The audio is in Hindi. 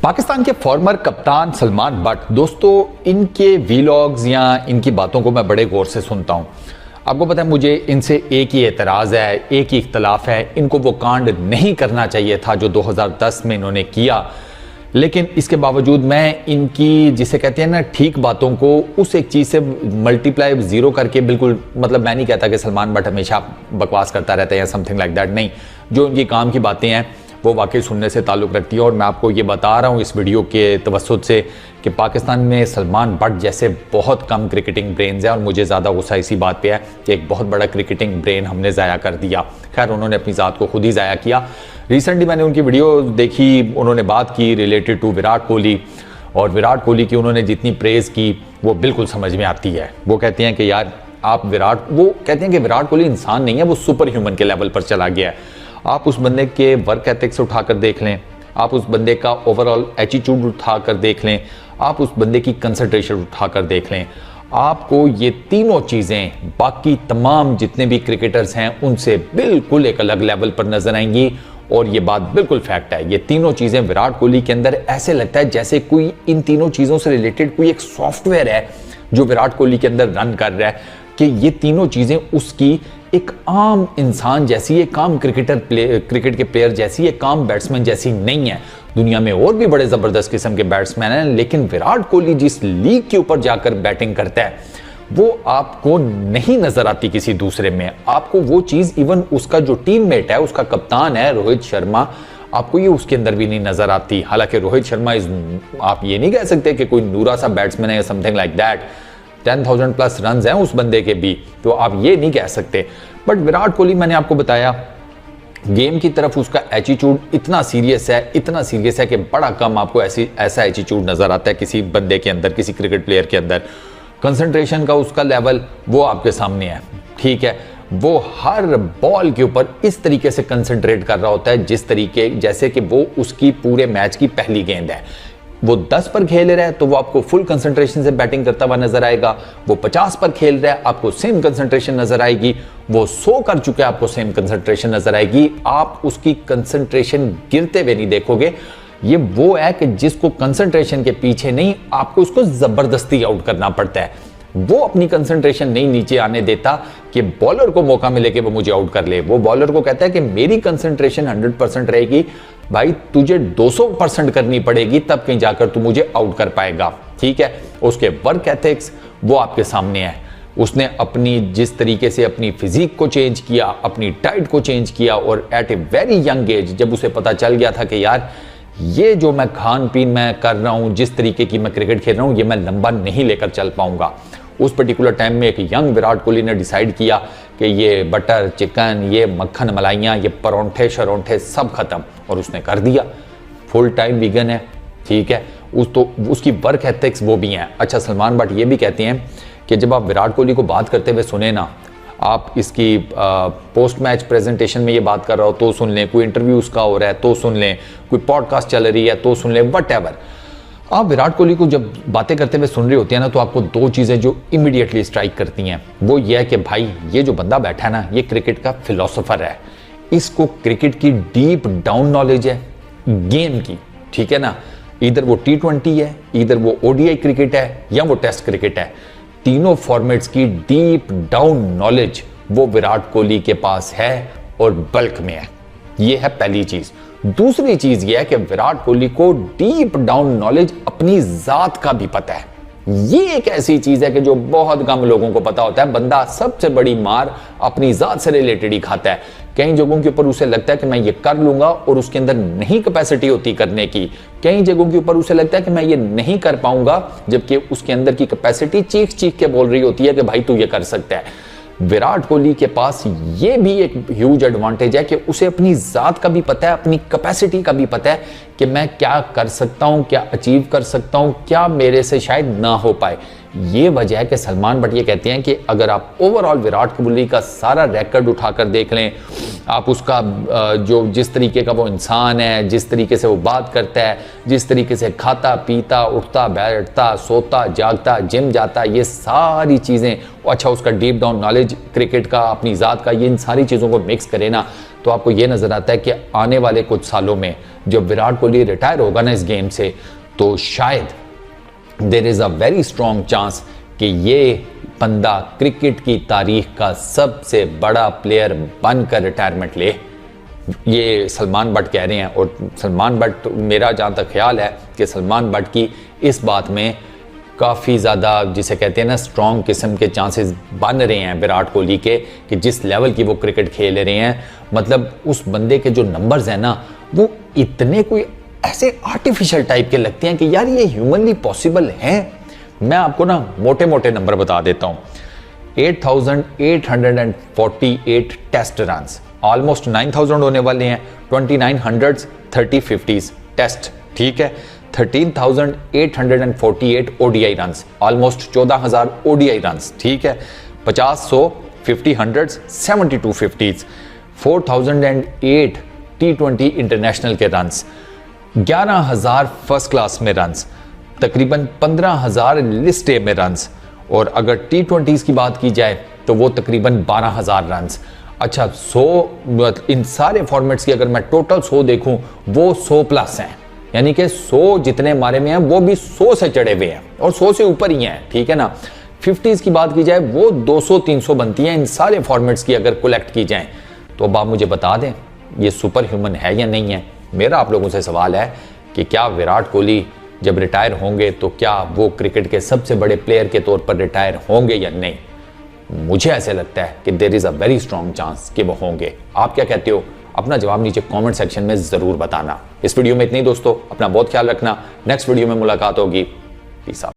पाकिस्तान के फॉर्मर कप्तान सलमान बट, दोस्तों इनके वीलॉग्स या इनकी बातों को मैं बड़े गौर से सुनता हूँ। आपको पता है मुझे इनसे एक ही एतराज़ है, एक ही इख्तलाफ है, इनको वो कांड नहीं करना चाहिए था जो 2010 में इन्होंने किया। लेकिन इसके बावजूद मैं इनकी जिसे कहते हैं ना ठीक बातों को उस एक चीज़ से मल्टीप्लाई ज़ीरो करके, बिल्कुल मतलब मैं नहीं कहता कि सलमान बट हमेशा बकवास करता रहता है या समथिंग लाइक दैट, नहीं, जो इनकी काम की बातें हैं वो वाकई सुनने से ताल्लुक़ रखती है। और मैं आपको ये बता रहा हूँ इस वीडियो के तवस्सुत से कि पाकिस्तान में सलमान बट जैसे बहुत कम क्रिकेटिंग ब्रेन्स हैं और मुझे ज़्यादा गुस्सा इसी बात पे है कि एक बहुत बड़ा क्रिकेटिंग ब्रेन हमने ज़ाया कर दिया। खैर उन्होंने अपनी ज़ात को खुद ही ज़ाया किया। रिसेंटली मैंने उनकी वीडियो देखी, उन्होंने बात की रिलेटेड टू विराट कोहली, और विराट कोहली की उन्होंने जितनी प्रेज़ की वो बिल्कुल समझ में आती है। वो कहते हैं कि यार आप वो कहते हैं कि विराट कोहली इंसान नहीं है, वो सुपर ह्यूमन के लेवल पर चला गया है। आप उस बंदे के वर्क एथिक्स उठाकर देख लें, आप उस बंदे का ओवरऑल एटीट्यूड उठाकर देख लें, आप उस बंदे की कंसंट्रेशन उठाकर देख लें, आपको ये तीनों चीज़ें बाकी तमाम जितने भी क्रिकेटर्स हैं उनसे बिल्कुल एक अलग लेवल पर नजर आएंगी। और ये बात बिल्कुल फैक्ट है। ये तीनों चीज़ें विराट कोहली के अंदर ऐसे लगता है जैसे कोई इन तीनों चीज़ों से रिलेटेड कोई एक सॉफ्टवेयर है जो विराट कोहली के अंदर रन कर रहा है, कि ये तीनों चीज़ें उसकी एक आम इंसान जैसी, एक आम क्रिकेट के प्लेयर जैसी, एक आम बैट्समैन जैसी नहीं है। दुनिया में और भी बड़े ज़बरदस्त किस्म के बैट्समैन हैं, लेकिन विराट कोहली जिस लीग के ऊपर जाकर बैटिंग करता है वो आपको नहीं नजर आती किसी दूसरे में। आपको वो चीज़ इवन उसका जो टीममेट है, उसका कप्तान है रोहित शर्मा, आपको ये उसके अंदर भी नहीं नजर आती। हालांकि रोहित शर्मा आप ये नहीं कह सकते कि कोई नूरा सा बैट्समैन है या something like that, 10,000 plus run हैं उस बंदे के भी, तो आप ये नहीं कह सकते। बट विराट कोहली, मैंने आपको बताया, गेम की तरफ उसका एटीट्यूड इतना सीरियस है कि बड़ा कम आपको ऐसा एटीट्यूड नजर आता है किसी बंदे के अंदर, किसी क्रिकेट प्लेयर के अंदर। कंसंट्रेशन का उसका लेवल वो आपके सामने है, ठीक है। वो हर बॉल के ऊपर इस तरीके से कंसंट्रेट कर रहा होता है जैसे कि वो उसकी पूरे मैच की पहली गेंद है। वो 10 पर खेल रहा है तो वो आपको फुल कंसंट्रेशन से बैटिंग करता हुआ नजर आएगा। वो 50 पर खेल रहा है, आपको सेम कंसंट्रेशन नजर आएगी। वो 100 कर चुका है, आपको सेम कंसंट्रेशन नजर आएगी। आप उसकी कंसंट्रेशन गिरते हुए नहीं देखोगे। ये वो है कि जिसको कंसंट्रेशन के पीछे नहीं, आपको उसको जबरदस्ती आउट करना पड़ता है। वो अपनी कंसंट्रेशन नहीं नीचे आने देता कि बॉलर को मौका मिले कि वो मुझे आउट कर ले। वो बॉलर को कहता है कि मेरी कंसंट्रेशन 100% रहेगी भाई, तुझे 200% करनी पड़ेगी, तब कहीं जाकर तू मुझे आउट कर पाएगा, ठीक है। उसके वर्क एथिक्स वो आपके सामने है। उसने अपनी जिस तरीके से अपनी फिजिक को चेंज किया, अपनी डाइट को चेंज किया, और at a very young age जब उसे पता चल गया था कि यार ये जो मैं खान पीन मैं कर रहा हूँ, जिस तरीके की मैं क्रिकेट खेल रहा हूँ, ये मैं लंबा नहीं लेकर चल पाऊंगा। उस पर्टिकुलर टाइम में एक यंग विराट कोहली ने डिसाइड किया कि ये बटर चिकन, ये मक्खन मलाइयाँ, ये परोंठे शरोंठे सब खत्म, और उसने कर दिया। फुल टाइम वीगन है, ठीक है। उसकी वर्क एथिक्स वो भी हैं। अच्छा, सलमान बट ये भी कहते हैं कि जब आप विराट कोहली को बात करते हुए सुने ना, आप इसकी पोस्ट मैच प्रेजेंटेशन में ये बात कर रहा हो तो सुन लें, कोई इंटरव्यू उसका हो रहा है तो सुन लें, कोई पॉडकास्ट चल रही है तो सुन लें, व्हाटएवर, आप विराट कोहली को जब बातें करते हुए सुन रहे होते हैं ना, तो आपको दो चीज़ें जो इमीडिएटली स्ट्राइक करती हैं वो ये है कि भाई ये जो बंदा बैठा है ना, ये क्रिकेट का फिलोसोफर है। इसको क्रिकेट की डीप डाउन नॉलेज है गेम की, ठीक है ना। इधर वो T20 है, इधर वो ODI क्रिकेट है, या वो टेस्ट क्रिकेट है। तीनों फॉर्मेट्स की डीप डाउन नॉलेज वो विराट कोहली के पास है और बल्क में है। ये है पहली चीज। दूसरी चीज ये है कि विराट कोहली को डीप डाउन नॉलेज अपनी जात का भी पता है। ये एक ऐसी चीज है कि जो बहुत कम लोगों को पता होता है। बंदा सबसे बड़ी मार अपनी जात से रिलेटेड ही खाता है। कई जगहों के ऊपर उसे लगता है कि मैं ये कर लूंगा और उसके अंदर नहीं कैपेसिटी होती करने की। कई जगहों के ऊपर उसे लगता है कि मैं ये नहीं कर पाऊंगा, जबकि उसके अंदर की कैपेसिटी चीख चीख के बोल रही होती है कि भाई तू ये कर सकता है। विराट कोहली के पास ये भी एक ह्यूज एडवांटेज है कि उसे अपनी जात का भी पता है, अपनी कैपेसिटी का भी पता है कि मैं क्या कर सकता हूं, क्या अचीव कर सकता हूं, क्या मेरे से शायद ना हो पाए। ये वजह है कि सलमान बट ये कहते हैं कि अगर आप ओवरऑल विराट कोहली का सारा रिकॉर्ड उठाकर देख लें, आप उसका जो जिस तरीके का वो इंसान है, जिस तरीके से वो बात करता है, जिस तरीके से खाता पीता उठता बैठता सोता जागता जिम जाता, ये सारी चीज़ें, अच्छा उसका डीप डाउन नॉलेज क्रिकेट का, अपनी ज़ात का, ये इन सारी चीज़ों को मिक्स करें ना, तो आपको ये नज़र आता है कि आने वाले कुछ सालों में जब विराट कोहली रिटायर होगा ना इस गेम से, तो शायद there is a very strong chance कि ये बंदा क्रिकेट की तारीख का सबसे बड़ा प्लेयर बनकर रिटायरमेंट ले। ये सलमान बट कह रहे हैं, और सलमान बट, मेरा जहाँ तक ख्याल है कि सलमान बट की इस बात में काफ़ी ज़्यादा, जिसे कहते हैं ना, स्ट्रॉन्ग किस्म के चांसेस बन रहे हैं विराट कोहली के, कि जिस लेवल की वो क्रिकेट खेल रहे हैं, मतलब उस बंदे के जो नंबर्स हैं ना, वो इतने कोई ऐसे आर्टिफिशियल टाइप के लगते हैं कि यार ये ह्यूमनली पॉसिबल है। मैं आपको ना मोटे मोटे नंबर बता देता हूँ। 8,848 टेस्ट रन्स, ऑलमोस्ट 9,000 होने वाले हैं। 2900s, 3050s टेस्ट, ठीक है। 13,848 ODI runs, almost 14,000 ODI runs, ठीक है। 50, 100, 50 100s, 72 50s, 4,008 T20 इंटरनेशनल के रन्स, 11,000 फर्स्ट क्लास में रन्स, तकरीबन 15,000 लिस्ट ए में रन्स, और अगर T20s की बात की जाए तो वो तकरीबन 12,000 रन्स। अच्छा, 100, इन सारे फॉर्मेट्स की अगर मैं टोटल 100 देखूं, वो 100 प्लस हैं, यानी कि 100 जितने मारे में हैं वो भी 100 से चढ़े हुए हैं और 100 से ऊपर ही हैं, ठीक है ना। 50s की बात की जाए वो 200-300 बनती हैं इन सारे फॉर्मेट्स की अगर कलेक्ट की जाए। तो अब आप मुझे बता दें ये सुपर ह्यूमन है या नहीं है। मेरा आप लोगों से सवाल है कि क्या विराट कोहली जब रिटायर होंगे तो क्या वो क्रिकेट के सबसे बड़े प्लेयर के तौर पर रिटायर होंगे या नहीं। मुझे ऐसे लगता है कि there is a very strong chance कि वो होंगे। आप क्या कहते हो? अपना जवाब नीचे कमेंट सेक्शन में ज़रूर बताना। इस वीडियो में इतनी दोस्तों, अपना बहुत ख्याल रखना। नेक्स्ट वीडियो में मुलाकात होगी। Peace out.